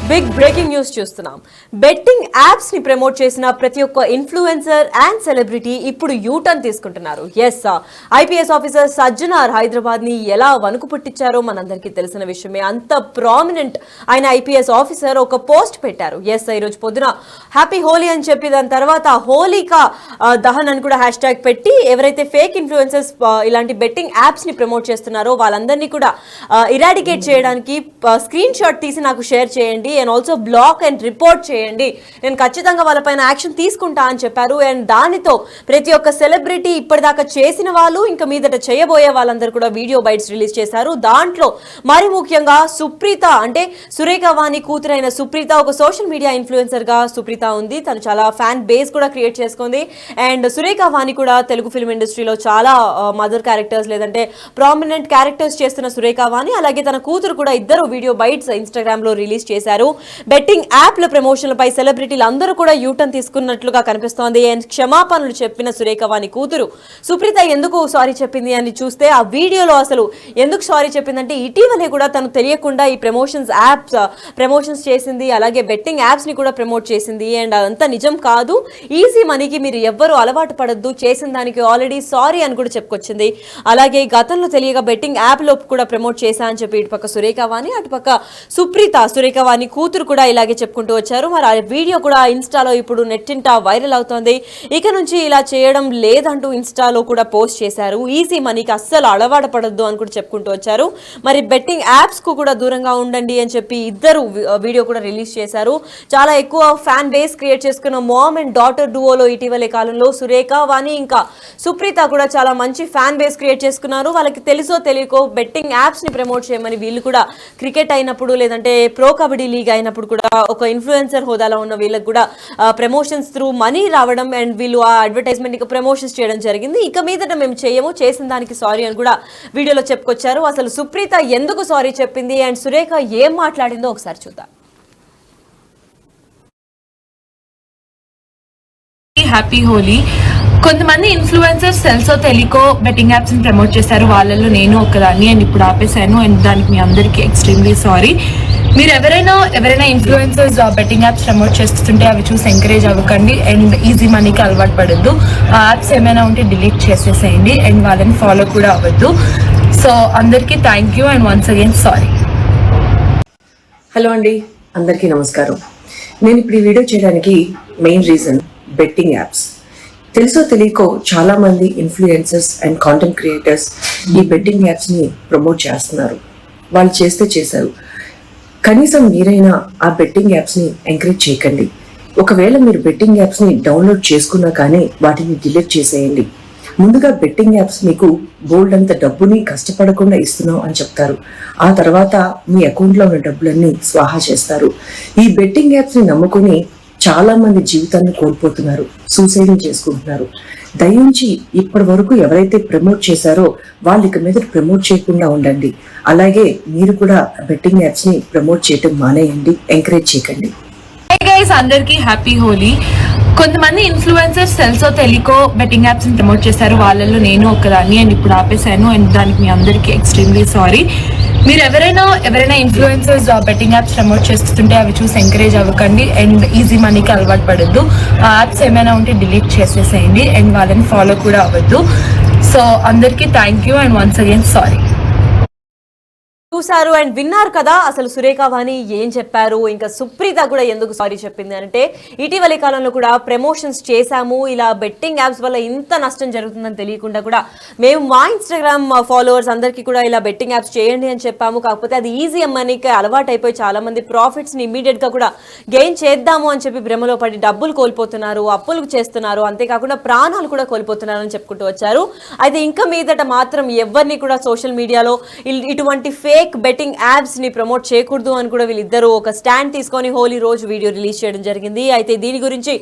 Big breaking news చూస్తున్నాం. Betting apps ని promote చేసిన ప్రతి ఒక్క ఇన్ఫ్లుయెన్సర్ అండ్ సెలబ్రిటీ ఇప్పుడు యూటర్న్ తీసుకుంటున్నారు. Yes, IPS officer Sajjanar Hyderabad ని ఎలా వణుకు పుట్టించారో మనందరికీ తెలిసిన విషయమే. అంత ప్రామినెంట్ ఆయన ఐపీఎస్ ఆఫీసర్ ఒక పోస్ట్ పెట్టారు. ఎస్, ఈ రోజు పొద్దున హ్యాపీ హోలీ అని చెప్పి దాని తర్వాత హోలీకా దహన్ అని కూడా హ్యాష్ ట్యాగ్ పెట్టి ఎవరైతే ఫేక్ ఇన్ఫ్లుయెన్సర్స్ ఇలాంటి బెట్టింగ్ యాప్స్ ని ప్రమోట్ చేస్తున్నారో వాళ్ళందరినీ కూడా ఇరాడికేట్ చేయడానికి స్క్రీన్ షాట్ తీసి నాకు షేర్ చేయండి and also block and report చేయండి, నేను ఖచ్చితంగా వాళ్ళపైన యాక్షన్ తీసుకుంటా అని చెప్పారు. అండ్ దానితో ప్రతి ఒక్క సెలబ్రిటీ ఇప్పటిదాకా చేసిన వాళ్ళు ఇంకా మీదట చేయబోయే వాళ్ళందరూ కూడా వీడియో బైట్స్ రిలీజ్ చేశారు. దాంట్లో మరి ముఖ్యంగా సుప్రీత అంటే సురేఖ వాణి కూతురైన సుప్రీత ఒక సోషల్ మీడియా ఇన్ఫ్లుయెన్సర్ గా సుప్రీత ఉంది. తను చాలా ఫ్యాన్ బేస్ కూడా క్రియేట్ చేసుకుంది. అండ్ సురేఖ వాణి కూడా తెలుగు ఫిల్మ్ ఇండస్ట్రీలో చాలా మదర్ క్యారెక్టర్స్ లేదంటే ప్రామినెంట్ క్యారెక్టర్స్ చేస్తున్న సురేఖ వాణి, అలాగే తన కూతురు కూడా ఇద్దరు వీడియో బైట్స్ ఇన్స్టాగ్రామ్ లో రిలీజ్ చేశారు. బెట్టింగ్ యాప్ల ప్రమోషన్లపై సెలబ్రిటీలు అందరూ కూడా యూటర్న్ తీసుకున్నట్లుగా కనిపిస్తోంది. అండ్ క్షమాపణలు చెప్పిన సురేఖ వాణి కూతురు సుప్రీత ఎందుకు సారీ చెప్పింది అని చూస్తే ఆ వీడియోలో అసలు ఎందుకు సారీ చెప్పిందంటే ఇటీవలే కూడా తను తెలియకుండా ఈ ప్రమోషన్స్ చేసింది, అలాగే బెట్టింగ్ యాప్స్ ని కూడా ప్రమోట్ చేసింది. అండ్ అదంతా నిజం కాదు, ఈజీ మనీకి మీరు ఎవ్వరూ అలవాటు పడద్దు, చేసిన దానికి ఆల్రెడీ సారీ అని కూడా చెప్పుకొచ్చింది. అలాగే గతంలో తెలియక బెట్టింగ్ యాప్ లో కూడా ప్రమోట్ చేశా అని చెప్పి ఇటుపక్క సురేఖ వాణి అటుపక్క సురేఖ వాణి కూతురు కూడా ఇలాగే చెప్పుకుంటూ వచ్చారు. మరి ఆ వీడియో కూడా ఇన్స్టాలో ఇప్పుడు నెట్టింట వైరల్ అవుతోంది. ఇక నుంచి ఇలా చేయడం లేదంటూ ఇన్స్టాలో కూడా పోస్ట్ చేశారు. ఈజీ మనీకి అస్సలు అలవాటు పడద్దు అని కూడా చెప్పుకుంటూ వచ్చారు. మరి బెట్టింగ్ యాప్స్ కు కూడా దూరంగా ఉండండి అని చెప్పి ఇద్దరు వీడియో కూడా రిలీజ్ చేశారు. చాలా ఎక్కువ ఫ్యాన్ బేస్ క్రియేట్ చేసుకున్న మామ్ అండ్ డాటర్ డూఓలో ఇటీవలే కాలంలో సురేఖ వాణి ఇంకా సుప్రీత కూడా చాలా మంచి ఫ్యాన్ బేస్ క్రియేట్ చేసుకున్నారు. వాళ్ళకి తెలుసో తెలియకో బెట్టింగ్ యాప్స్ ని ప్రమోట్ చేయమని వీళ్ళు కూడా క్రికెట్ అయినప్పుడు లేదంటే ప్రో కబడ్డీ లీగ్ అయినప్పుడు కూడా ఒక ఇన్ఫ్లుయెన్సర్ హోదాలో ఉన్న వీళ్ళకి కూడా ప్రమోషన్స్ త్రూ మనీ రావడం అండ్ వీళ్ళు ఆ అడ్వర్టైజ్మెంట్ ప్రమోషన్స్ చేయడం జరిగింది. ఇక మీదట మేము చేయము, చేసిన దానికి సారీ అని కూడా వీడియోలో చెప్పుకొచ్చారు. అసలు సుప్రీత ఎందుకు సారీ చెప్పింది అండ్ సురేఖ ఏం మాట్లాడిందో ఒకసారి చూద్దాం. హ్యాపీ హోలీ. కొంతమంది ఇన్ఫ్లుయెన్సర్స్ తెలుసో తెలియకో బెట్టింగ్ యాప్స్ ని ప్రమోట్ చేశారు, వాళ్ళల్లో నేను ఒకదాన్ని అండ్ ఇప్పుడు ఆపేశాను అండ్ దానికి మీ అందరికీ ఎక్స్ట్రీమ్లీ సారీ. మీరు ఎవరైనా ఇన్ఫ్లుయెన్సర్స్ బెట్టింగ్ యాప్స్ ప్రమోట్ చేస్తుంటే అవి చూసి ఎంకరేజ్ అవ్వకండి అండ్ ఈజీ మనీకి అలవాటు పడద్దు. ఆ యాప్స్ ఏమైనా ఉంటే డిలీట్ చేసేసేయండి అండ్ వాళ్ళని ఫాలో కూడా అవ్వద్దు. సో అందరికీ thank you and once again sorry. Hello అండి, అందరికీ నమస్కారం. నేను ఇప్పుడు ఈ వీడియో చేయడానికి మెయిన్ రీజన్ బెట్టింగ్ యాప్స్. తెలుసో తెలియకో చాలా మంది ఇన్ఫ్లుయెన్సర్స్ అండ్ కాంటెంట్ క్రియేటర్స్ ఈ బెట్టింగ్ యాప్స్ ని ప్రమోట్ చేస్తున్నారు. వాళ్ళు చేశారు. కనీసం మీరైనా ఆ బెట్టింగ్ యాప్స్ ని ఎంకరేజ్ చేయకండి. ఒకవేళ మీరు బెట్టింగ్ యాప్స్ ని డౌన్లోడ్ చేసుకున్నా కానీ వాటిని డిలీట్ చేసేయండి. ముందుగా బెట్టింగ్ యాప్స్ మీకు బోల్డ్ అంత డబ్బుని కష్టపడకుండా ఇస్తున్నాం అని చెప్తారు. ఆ తర్వాత మీ అకౌంట్లో ఉన్న డబ్బులన్నీ స్వాహా చేస్తారు. ఈ బెట్టింగ్ యాప్స్ ని నమ్ముకుని చాలా మంది జీవితాన్ని కోల్పోతున్నారు, సూసైడ్ చేసుకుంటున్నారు. దయించి ఇప్పటి వరకు ఎవరైతే ప్రమోట్ చేశారో వాళ్ళు ఇక మీద ప్రమోట్ చేయకుండా ఉండండి. అలాగే మీరు కూడా బెట్టింగ్ యాప్స్ ని ప్రమోట్ చేయటం మానేయండి, ఎంకరేజ్ చేయకండి. హై గైస్, అందరికీ హ్యాపీ హోలీ. కొంతమంది ఇన్ఫ్లుయెన్సర్స్ తెలుసో తెలియకో బెట్టింగ్ యాప్స్ ని ప్రమోట్ చేశారు, వాళ్ళల్లో నేను ఒకదాన్ని అండ్ ఇప్పుడు ఆపేశాను అండ్ దానికి మీ అందరికీ ఎక్స్ట్రీమ్లీ సారీ. మీరు ఎవరైనా ఇన్ఫ్లుయెన్సర్స్ బెట్టింగ్ యాప్స్ ప్రమోట్ చేస్తుంటే అవి చూసి ఎంకరేజ్ అవ్వకండి అండ్ ఈజీ మనీకి అలవాటు పడద్దు. ఆ యాప్స్ ఏమైనా ఉంటే డిలీట్ చేసేసేయండి అండ్ వాళ్ళని ఫాలో కూడా అవ్వద్దు. సో అందరికీ thank you and once again sorry. చూసారు అండ్ విన్నారు కదా అసలు సురేఖ వాణి ఏం చెప్పారు, ఇంకా సుప్రీత కూడా ఎందుకు సారీ చెప్పింది అంటే ఇటీవలి కాలంలో కూడా ప్రమోషన్స్ చేశాము, ఇలా బెట్టింగ్ యాప్స్ వల్ల ఇంత నష్టం జరుగుతుందని తెలియకుండా కూడా మేము మా ఇన్స్టాగ్రామ్ ఫాలోవర్స్ అందరికీ కూడా ఇలా బెట్టింగ్ యాప్స్ చేయండి అని చెప్పాము. కాకపోతే అది ఈజీ మనీకి అలవాటు అయిపోయి చాలా మంది ప్రాఫిట్స్ని ఇమీడియట్ గా కూడా గెయిన్ చేద్దాము అని చెప్పి భ్రమలో పడి డబ్బులు కోల్పోతున్నారు, అప్పులు చేస్తున్నారు, అంతేకాకుండా ప్రాణాలు కూడా కోల్పోతున్నారు అని చెప్పుకుంటూ వచ్చారు. అయితే ఇంకా మీదట మాత్రం ఎవరిని కూడా సోషల్ మీడియాలో ఇటువంటి ఫేక్ బెట్టింగ్ యాప్స్ ని ప్రమోట్ చేయకూడదు అని కూడా వీళ్ళిద్దరూ ఒక స్టాండ్ తీసుకొని హోలీ రోజు వీడియో రిలీజ్ చేయడం జరిగింది. అయితే దీని గురించి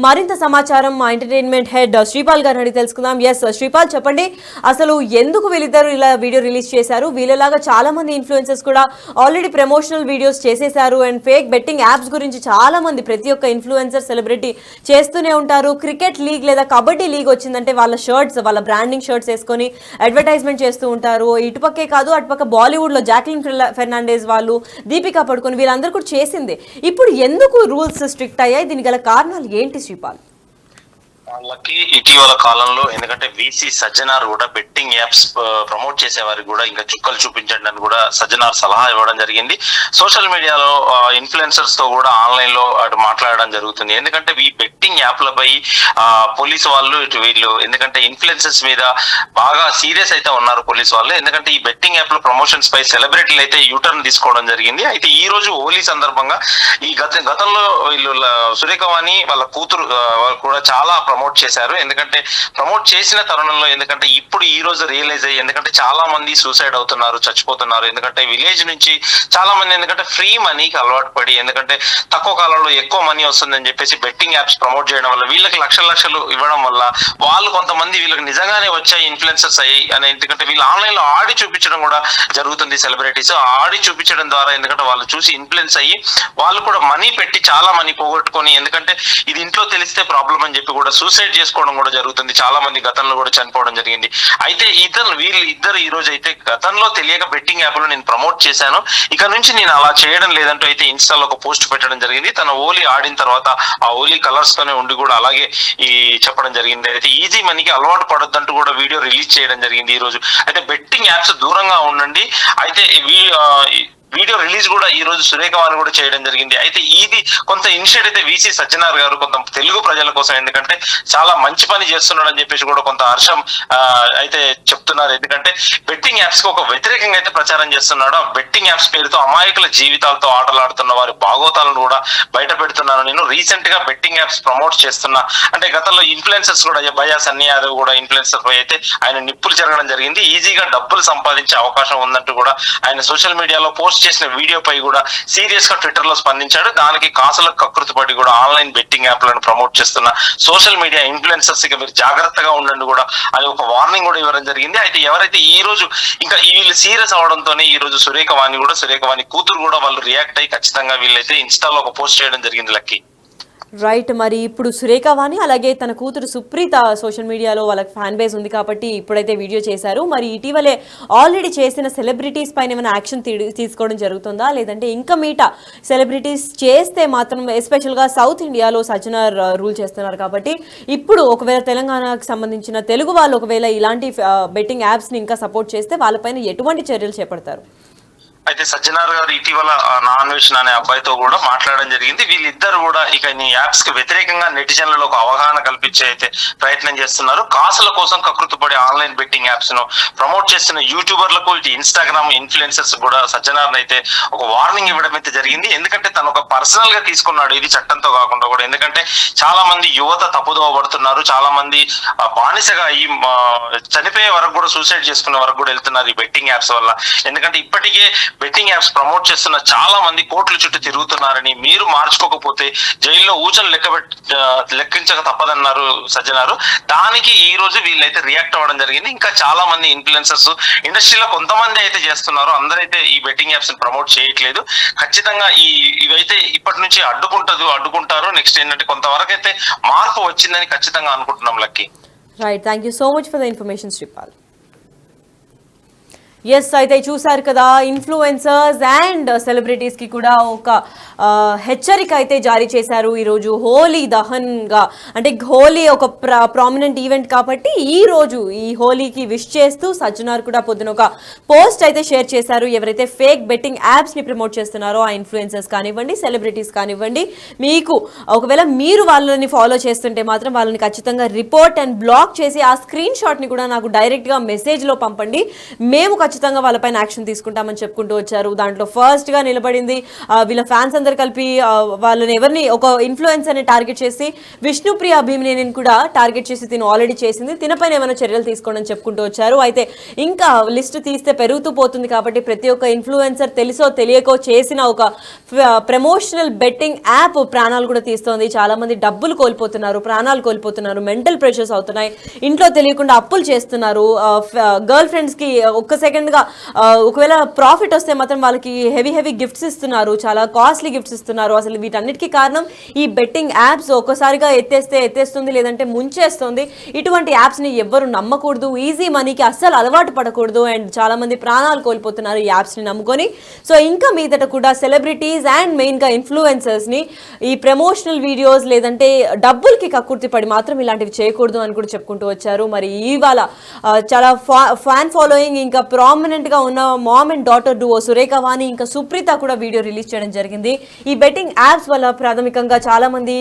మరింత సమాచారం మా ఎంటర్టైన్మెంట్ హెడ్ శ్రీపాల్ గారిని అడిగి తెలుసుకుందాం. ఎస్ శ్రీపాల్, చెప్పండి అసలు ఎందుకు వీళ్ళిద్దరు ఇలా వీడియో రిలీజ్ చేశారు? వీళ్ళలాగా చాలా మంది ఇన్ఫ్లుయెన్సర్స్ కూడా ఆల్రెడీ ప్రమోషనల్ వీడియోస్ చేసేశారు అండ్ ఫేక్ బెట్టింగ్ యాప్స్ గురించి చాలా మంది ప్రతి ఒక్క ఇన్ఫ్లుయెన్సర్ సెలబ్రిటీ చేస్తూనే ఉంటారు. క్రికెట్ లీగ్ లేదా కబడ్డీ లీగ్ వచ్చిందంటే వాళ్ళ బ్రాండింగ్ షర్ట్స్ వేసుకొని అడ్వర్టైజ్మెంట్ చేస్తూ ఉంటారు. ఇటుపక్కే కాదు అటుపక్క బాలీవుడ్ లో జాక్లిన్ ఫెర్నాండెజ్ వాళ్ళు, దీపికా పడుకొని వీళ్ళందరూ కూడా చేసిందే. ఇప్పుడు ఎందుకు రూల్స్ స్ట్రిక్ట్ అయ్యాయి? దీని గల కారణాలు ఏంటి శ్రీపాల్? వాళ్ళకి ఇటీవల కాలంలో ఎందుకంటే వీసీ సజ్జనార్ కూడా బెట్టింగ్ యాప్స్ ప్రమోట్ చేసే వారికి కూడా ఇంకా చుక్కలు చూపించండి అని కూడా సజ్జనార్ సలహా ఇవ్వడం జరిగింది. సోషల్ మీడియాలో ఇన్ఫ్లుయెన్సర్స్ తో కూడా ఆన్లైన్ లో అటు మాట్లాడడం జరుగుతుంది. ఎందుకంటే ఈ బెట్టింగ్ యాప్లపై పోలీసు వాళ్ళు ఇటు వీళ్ళు ఎందుకంటే ఇన్ఫ్లుయెన్సర్స్ మీద బాగా సీరియస్ అయితే ఉన్నారు పోలీసు వాళ్ళు. ఎందుకంటే ఈ బెట్టింగ్ యాప్ల ప్రమోషన్స్ పై సెలబ్రిటీలు అయితే యూటర్న్ తీసుకోవడం జరిగింది. అయితే ఈ రోజు హోలీ సందర్భంగా ఈ గతంలో వీళ్ళు సురేఖవాణి వాళ్ళ కూతురు కూడా చాలా ప్రమోట్ చేశారు. ఎందుకంటే ప్రమోట్ చేసిన తరుణంలో ఎందుకంటే ఇప్పుడు ఈ రోజు రియలైజ్ అయ్యి ఎందుకంటే చాలా మంది సూసైడ్ అవుతున్నారు, చచ్చిపోతున్నారు. ఎందుకంటే విలేజ్ నుంచి చాలా మంది ఎందుకంటే ఫ్రీ మనీకి అలవాటు పడి ఎందుకంటే తక్కువ కాలంలో ఎక్కువ మనీ వస్తుందని చెప్పేసి బెట్టింగ్ యాప్స్ ప్రమోట్ చేయడం వల్ల వీళ్ళకి లక్షలు ఇవ్వడం వల్ల వాళ్ళు కొంతమంది వీళ్ళకి నిజంగానే వచ్చాయి ఇన్ఫ్లుయెన్సర్స్ అయ్యి అని ఎందుకంటే వీళ్ళు ఆన్లైన్ లో ఆడి చూపించడం కూడా జరుగుతుంది. సెలబ్రిటీస్ ఆడి చూపించడం ద్వారా ఎందుకంటే వాళ్ళు చూసి ఇన్ఫ్లుయెన్స్ అయ్యి వాళ్ళు కూడా మనీ పెట్టి చాలా మనీ పోగొట్టుకొని ఎందుకంటే ఇది ఇంట్లో తెలిస్తే ప్రాబ్లం అని చెప్పి కూడా సూసైడ్ చేసుకోవడం కూడా జరుగుతుంది. చాలా మంది గతంలో కూడా చనిపోవడం జరిగింది. అయితే వీళ్ళు ఇద్దరు ఈ రోజు అయితే గతంలో తెలియక బెట్టింగ్ యాప్ లో నేను ప్రమోట్ చేశాను, ఇక నుంచి నేను అలా చేయడం లేదంటూ అయితే ఇన్స్టాలో ఒక పోస్ట్ పెట్టడం జరిగింది. తన హోలీ ఆడిన తర్వాత ఆ హోలీ కలర్స్ తోనే ఉండి కూడా అలాగే ఈ చెప్పడం జరిగింది. అయితే ఈజీ మనీకి అలవాటు పడొద్దంటూ కూడా వీడియో రిలీజ్ చేయడం జరిగింది ఈ రోజు. అయితే బెట్టింగ్ యాప్స్ దూరంగా ఉండండి. అయితే వీడియో రిలీజ్ కూడా ఈ రోజు సురేఖవాణి కూడా చేయడం జరిగింది. అయితే ఇది కొంత ఇనిషియేట్ అయితే వీసీ సజ్జనార్ గారు కొంత తెలుగు ప్రజల కోసం ఎందుకంటే చాలా మంచి పని చేస్తున్నాడు అని చెప్పేసి కూడా కొంత హర్షం అయితే చెప్తున్నారు. ఎందుకంటే బెట్టింగ్ యాప్స్ కి ఒక వ్యతిరేకంగా అయితే ప్రచారం చేస్తున్నాడు. ఆ బెట్టింగ్ యాప్స్ పేరుతో అమాయకుల జీవితాలతో ఆటలాడుతున్న వారి భాగోతాలను కూడా బయట పెడుతున్నాను. నేను రీసెంట్ గా బెట్టింగ్ యాప్స్ ప్రమోట్ చేస్తున్నా అంటే గతంలో ఇన్ఫ్లుయెన్సర్స్ కూడా భయ్యా సన్నీ యాదవ్ కూడా ఇన్ఫ్లుయెన్సర్ పై అయితే ఆయన నిప్పులు జరగడం జరిగింది. ఈజీగా డబ్బులు సంపాదించే అవకాశం ఉందంటూ కూడా ఆయన సోషల్ మీడియాలో పోస్ట్ చేసిన వీడియోపై కూడా సీరియస్ గా ట్విట్టర్ లో స్పందించాడు. దానికి కాసులకు కకృతి పడి కూడా ఆన్లైన్ బెట్టింగ్ యాప్లను ప్రమోట్ చేస్తున్న సోషల్ మీడియా ఇన్ఫ్లుయెన్సర్స్ కి మీరు జాగ్రత్తగా ఉండండి కూడా అది ఒక వార్నింగ్ కూడా ఇవ్వడం జరిగింది. అయితే ఎవరైతే ఈ రోజు ఇంకా వీళ్ళు సీరియస్ అవడంతోనే ఈ రోజు సురేఖవాణి కూతురు కూడా వాళ్ళు రియాక్ట్ అయ్యి ఖచ్చితంగా వీళ్ళైతే ఇన్స్టాలో ఒక పోస్ట్ చేయడం జరిగింది. Lucky right. మరి ఇప్పుడు సురేఖవాణి అలాగే తన కూతురు సుప్రీత సోషల్ మీడియాలో వాళ్ళకి ఫ్యాన్ బేస్ ఉంది కాబట్టి ఇప్పుడైతే వీడియో చేశారు. మరి ఇటీవలే ఆల్రెడీ చేసిన సెలబ్రిటీస్ పైన ఏమైనా యాక్షన్ తీసుకోవడం జరుగుతుందా, లేదంటే ఇంకా మీట సెలబ్రిటీస్ చేస్తే మాత్రం ఎస్పెషల్గా సౌత్ ఇండియాలో సజ్జనార్ రూల్ చేస్తున్నారు కాబట్టి ఇప్పుడు ఒకవేళ తెలంగాణకు సంబంధించిన తెలుగు వాళ్ళు ఒకవేళ ఇలాంటి బెట్టింగ్ యాప్స్ని ఇంకా సపోర్ట్ చేస్తే వాళ్ళపైన ఎటువంటి చర్యలు చేపడతారు? అయితే సజ్జనార్ గారు ఇటీవల నాన్వేషన్ అనే అబ్బాయితో కూడా మాట్లాడడం జరిగింది. వీళ్ళిద్దరు కూడా ఇక ఈ యాప్స్ కి వ్యతిరేకంగా నెటిజన్లలో ఒక అవగాహన కల్పించే అయితే ప్రయత్నం చేస్తున్నారు. కాసుల కోసం కకృతిపడి ఆన్లైన్ బెట్టింగ్ యాప్స్ ను ప్రమోట్ చేస్తున్న యూట్యూబర్లకు ఇటు ఇన్స్టాగ్రామ్ ఇన్ఫ్లుయెన్సర్స్ కూడా సజ్జనార్ అయితే ఒక వార్నింగ్ ఇవ్వడం అయితే జరిగింది. ఎందుకంటే తను ఒక పర్సనల్ గా తీసుకున్నాడు ఇది చట్టంతో కాకుండా కూడా. ఎందుకంటే చాలా మంది యువత తప్పుదోవ పడుతున్నారు, చాలా మంది బానిసగా ఈ చనిపోయే వరకు కూడా సూసైడ్ చేసుకునే వరకు కూడా వెళ్తున్నారు ఈ బెట్టింగ్ యాప్స్ వల్ల. ఎందుకంటే ఇప్పటికే బెట్టింగ్ యాప్స్ ప్రమోట్ చేస్తున్న చాలా మంది కోట్ల చుట్టూ తిరుగుతున్నారని, మీరు మార్చుకోకపోతే జైల్లో ఊచలు లెక్కించక తప్పదన్నారు సజ్జనారు. దానికి ఈ రోజు వీళ్ళైతే రియాక్ట్ అవ్వడం జరిగింది. ఇంకా చాలా మంది ఇన్ఫ్లుయెన్సర్స్ ఇండస్ట్రీలో కొంతమంది అయితే చేస్తున్నారు, అందరైతే ఈ బెట్టింగ్ యాప్స్ ప్రమోట్ చేయట్లేదు. ఖచ్చితంగా ఇవైతే ఇప్పటి నుంచి అడ్డుకుంటారు. నెక్స్ట్ ఏంటంటే కొంతవరకు అయితే మార్పు వచ్చిందని ఖచ్చితంగా అనుకుంటున్నాం. Lucky right, thank you so much for the information Sripal. Yes, అయితే చూసారు కదా, ఇన్ఫ్లుయెన్సర్స్ అండ్ సెలబ్రిటీస్కి కూడా ఒక హెచ్చరిక అయితే జారీ చేశారు ఈరోజు హోలీ దహన్గా. అంటే హోలీ ఒక ప్రామినెంట్ ఈవెంట్ కాబట్టి ఈరోజు ఈ హోలీకి విష్ చేస్తూ సజ్జనార్ కూడా పొద్దున ఒక పోస్ట్ అయితే షేర్ చేశారు. ఎవరైతే ఫేక్ బెట్టింగ్ యాప్స్ని ప్రమోట్ చేస్తున్నారో ఆ ఇన్ఫ్లుయెన్సర్స్ కానివ్వండి, సెలబ్రిటీస్ కానివ్వండి, మీకు ఒకవేళ మీరు వాళ్ళని ఫాలో చేస్తుంటే మాత్రం వాళ్ళని ఖచ్చితంగా రిపోర్ట్ అండ్ బ్లాక్ చేసి ఆ స్క్రీన్ షాట్ని కూడా నాకు డైరెక్ట్గా మెసేజ్లో పంపండి, మేము ఖచ్చితంగా వాళ్ళపైన యాక్షన్ తీసుకుంటామని చెప్పుకుంటూ వచ్చారు. దాంట్లో ఫస్ట్గా నిలబడింది వీళ్ళ ఫ్యాన్స్ అందరు కలిపి వాళ్ళని ఎవరిని ఒక ఇన్ఫ్లుయెన్సర్ని టార్గెట్ చేసి విష్ణుప్రియ భీమినేనిని కూడా టార్గెట్ చేసి తిను ఆల్రెడీ చేసింది, తినపైన ఏమైనా చర్యలు తీసుకోండి అని చెప్పుకుంటూ వచ్చారు. అయితే ఇంకా లిస్ట్ తీస్తే పెరుగుతూ పోతుంది కాబట్టి ప్రతి ఒక్క ఇన్ఫ్లుయెన్సర్ తెలుసో తెలియకో చేసిన ఒక ప్రమోషనల్ బెట్టింగ్ యాప్ ప్రాణాలు కూడా తీస్తోంది. చాలా మంది డబ్బులు కోల్పోతున్నారు, ప్రాణాలు కోల్పోతున్నారు, మెంటల్ ప్రెషర్స్ అవుతున్నాయి, ఇంట్లో తెలియకుండా అప్పులు చేస్తున్నారు, గర్ల్ ఫ్రెండ్స్కి ఒక్క సెకండ్ సెకండ్గా ఒకవేళ ప్రాఫిట్ వస్తే మాత్రం వాళ్ళకి హెవీ గిఫ్ట్స్ ఇస్తున్నారు, చాలా కాస్ట్లీ గిఫ్ట్స్ ఇస్తున్నారు. అసలు వీటన్నిటికీ కారణం ఈ బెట్టింగ్ యాప్స్. ఒక్కసారిగా ఎత్తేస్తుంది, లేదంటే ముంచేస్తుంది. ఇటువంటి యాప్స్ని ఎవ్వరు నమ్మకూడదు, ఈజీ మనీకి అస్సలు అలవాటు పడకూడదు. అండ్ చాలా మంది ప్రాణాలు కోల్పోతున్నారు ఈ యాప్స్ని నమ్ముకొని. సో ఇంకా మీదట కూడా సెలబ్రిటీస్ అండ్ మెయిన్గా ఇన్ఫ్లుయెన్సర్స్ని ఈ ప్రమోషనల్ వీడియోస్ లేదంటే డబ్బులకి కక్కుర్తి పడి మాత్రం ఇలాంటివి చేయకూడదు అని కూడా చెప్పుకుంటూ వచ్చారు. మరి ఇవాళ చాలా ఫ్యాన్ ఫాలోయింగ్ ఇంకా ప్రామినెంట్గా ఉన్న మామ్ అండ్ డాటర్ డూఓ సురేఖ వాణి ఇంకా సుప్రీత కూడా వీడియో రిలీజ్ చేయడం జరిగింది. ఈ బెట్టింగ్ యాప్స్ వల్ల ప్రాథమికంగా చాలా మంది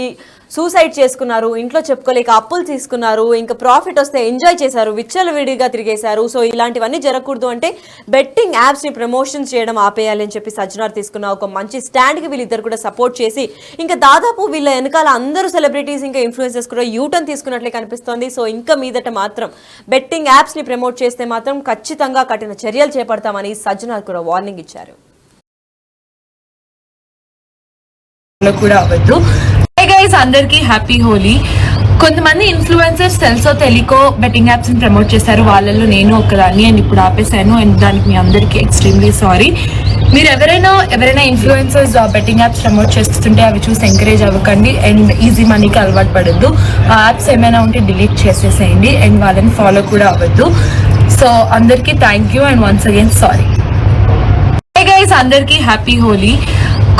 సూసైడ్ చేసుకున్నారు, ఇంట్లో చెప్పుకోలేక అప్పులు తీసుకున్నారు, ఇంకా ప్రాఫిట్ వస్తే ఎంజాయ్ చేశారు, విచ్చలవిడిగా తిరిగేశారు. సో ఇలాంటివన్నీ జరగకూడదు అంటే బెట్టింగ్ యాప్స్ని ప్రమోషన్ చేయడం ఆపేయాలి అని చెప్పి సజ్జనార్ తీసుకున్న ఒక మంచి స్టాండ్కి వీళ్ళిద్దరు కూడా సపోర్ట్ చేసి ఇంకా దాదాపు వీళ్ళ వెనకాల అందరూ సెలబ్రిటీస్ ఇంకా ఇన్ఫ్లుయెన్సర్స్ కూడా యూటర్న్ తీసుకున్నట్లే కనిపిస్తోంది. సో ఇంకా మీదట మాత్రం బెట్టింగ్ యాప్స్ని ప్రమోట్ చేస్తే మాత్రం ఖచ్చితంగా కఠిన చర్యలు చేపడతామని సజ్జనార్ కూడా వార్నింగ్ ఇచ్చారు. కూడా అవ్వద్దు. గైస్, అందరికీ హ్యాపీ హోలీ. కొంతమంది ఇన్ఫ్లుయెన్సర్స్ తెలుసో తెలియకో బెట్టింగ్ యాప్స్ ని ప్రమోట్ చేశారు, వాళ్ళల్లో నేను ఒకదాన్ని. అండ్ ఇప్పుడు ఆపేసాను. అండ్ దానికి మీ అందరికీ ఎక్స్ట్రీమ్లీ సారీ. మీరు ఎవరైనా ఇన్ఫ్లుయెన్సర్స్ బెట్టింగ్ యాప్స్ ప్రమోట్ చేస్తుంటే అవి చూసి ఎంకరేజ్ అవ్వకండి. అండ్ ఈజీ మనీకి అలవాటు పడద్దు. ఆ యాప్స్ ఏమైనా ఉంటే డిలీట్ చేసేసేయండి. అండ్ వాళ్ళని ఫాలో కూడా అవ్వద్దు. సో అందరికీ thank you and once again sorry. Guys, అందరికీ హ్యాపీ హోలీ.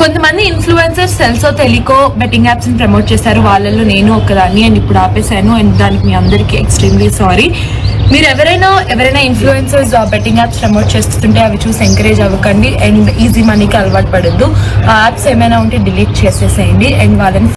కొంతమంది ఇన్ఫ్లుయెన్సర్స్ తెలుసో తెలియకో బెట్టింగ్ యాప్స్ ని ప్రమోట్ చేశారు, వాళ్ళల్లో నేను ఒకదాన్ని. అండ్ ఇప్పుడు ఆపేసాను. అండ్ దానికి మీ అందరికీ ఎక్స్ట్రీమ్లీ సారీ. మీరు ఎవరైనా ఇన్ఫ్లుయెన్సర్స్ బెట్టింగ్ యాప్స్ ప్రమోట్ చేస్తుంటే అవి చూసి ఎంకరేజ్ అవ్వకండి. అండ్ ఈజీ మనీకి అలవాటు పడద్దు. ఆ యాప్స్ ఏమైనా ఉంటే డిలీట్ చేసేసేయండి. అండ్ వాళ్ళని